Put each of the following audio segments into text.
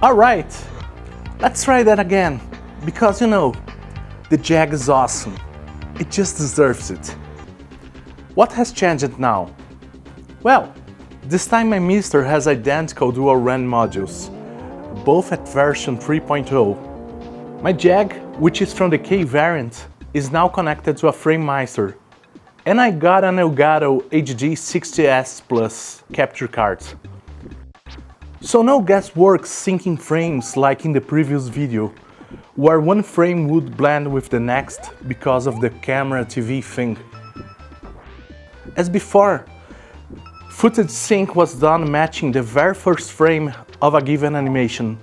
Alright, let's try that again, because you know, the Jag is awesome. It just deserves it. What has changed now? Well, this time my Mister has identical dual RAN modules, both at version 3.0. My Jag, which is from the K variant, is now connected to a FrameMeister, and I got an Elgato Hd60s Plus capture card. So no guesswork syncing frames like in the previous video, where one frame would blend with the next because of the camera TV thing. As before, footage sync was done matching the very first frame of a given animation.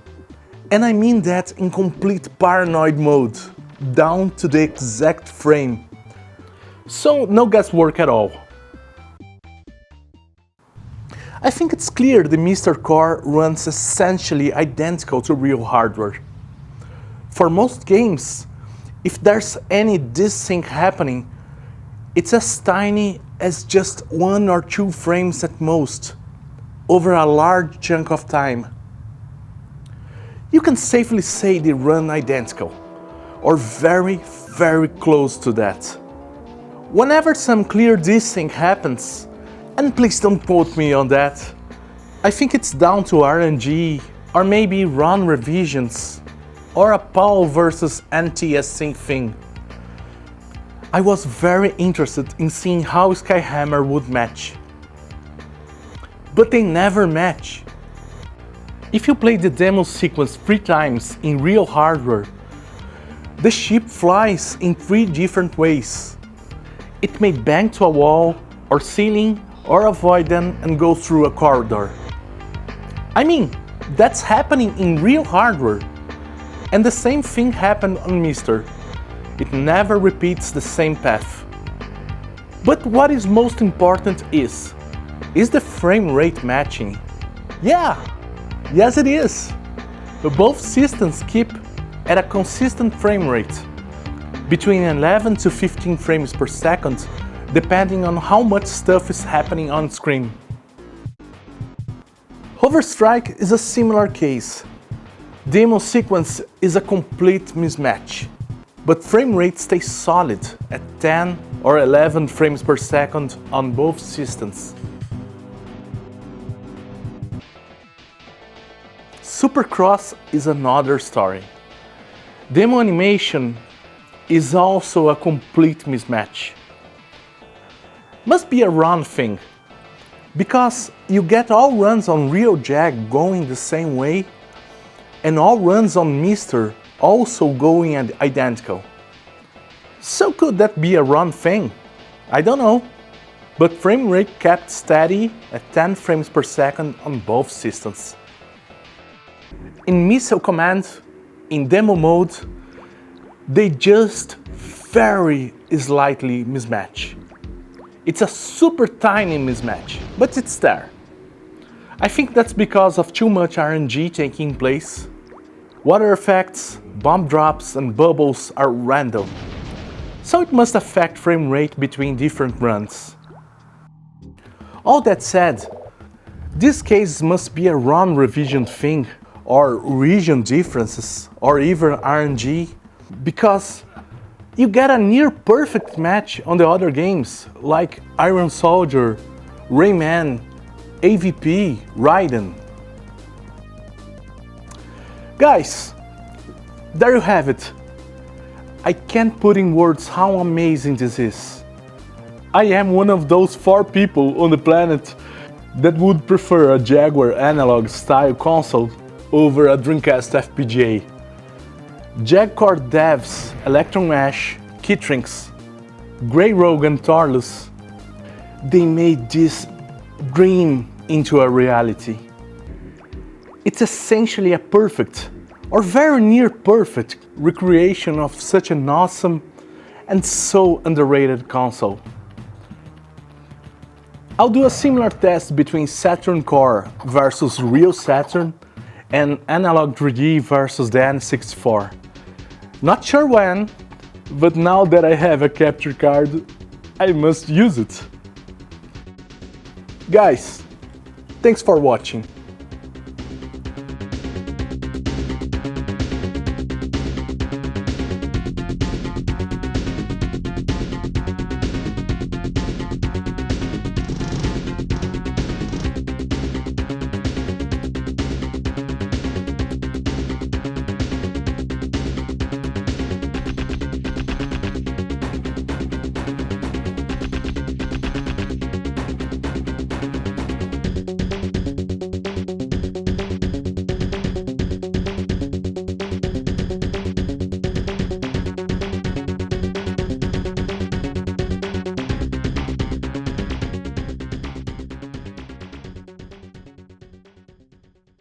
And I mean that in complete paranoid mode, down to the exact frame. So no guesswork at all. I think it's clear the Mister core runs essentially identical to real hardware. For most games, if there's any desync happening, it's as tiny as just 1 or 2 frames at most, over a large chunk of time. You can safely say they run identical, or very, very close to that. Whenever some clear desync happens, and please don't quote me on that, I think it's down to RNG, or maybe ROM revisions, or a PAL versus NTSC thing. I was very interested in seeing how Skyhammer would match. But they never match. If you play the demo sequence 3 times in real hardware, the ship flies in 3 different ways. It may bang to a wall, or ceiling, or avoid them and go through a corridor. I mean, that's happening in real hardware. And the same thing happened on Mister. It never repeats the same path. But what is most important is the frame rate matching? Yeah, yes it is. Both systems keep at a consistent frame rate, between 11 to 15 frames per second, depending on how much stuff is happening on screen. Hoverstrike is a similar case. Demo sequence is a complete mismatch, but frame rate stays solid at 10 or 11 frames per second on both systems. Supercross is another story. Demo animation is also a complete mismatch. Must be a ROM thing, because you get all runs on real Jag going the same way, and all runs on Mister also going identical. So could that be a ROM thing? I don't know, but frame rate kept steady at 10 frames per second on both systems. In missile command, in demo mode, they just very slightly mismatch. It's a super tiny mismatch, but it's there. I think that's because of too much RNG taking place. Water effects, bomb drops and bubbles are random, so it must affect frame rate between different runs. All that said, this case must be a ROM revision thing, or region differences, or even RNG, because you get a near perfect match on the other games, like Iron Soldier, Rayman, AVP, Raiden. Guys, there you have it. I can't put in words how amazing this is. I am one of those 4 people on the planet that would prefer a Jaguar analog style console over a Dreamcast FPGA. Jag core devs, Electron Ash, Kitrinks, Grey Rogue and Torlus, they made this dream into a reality. It's essentially a perfect, or very near perfect, recreation of such an awesome and so underrated console. I'll do a similar test between Saturn Core versus real Saturn and Analog 3D versus the N64. Not sure when, but now that I have a capture card, I must use it. Guys, thanks for watching.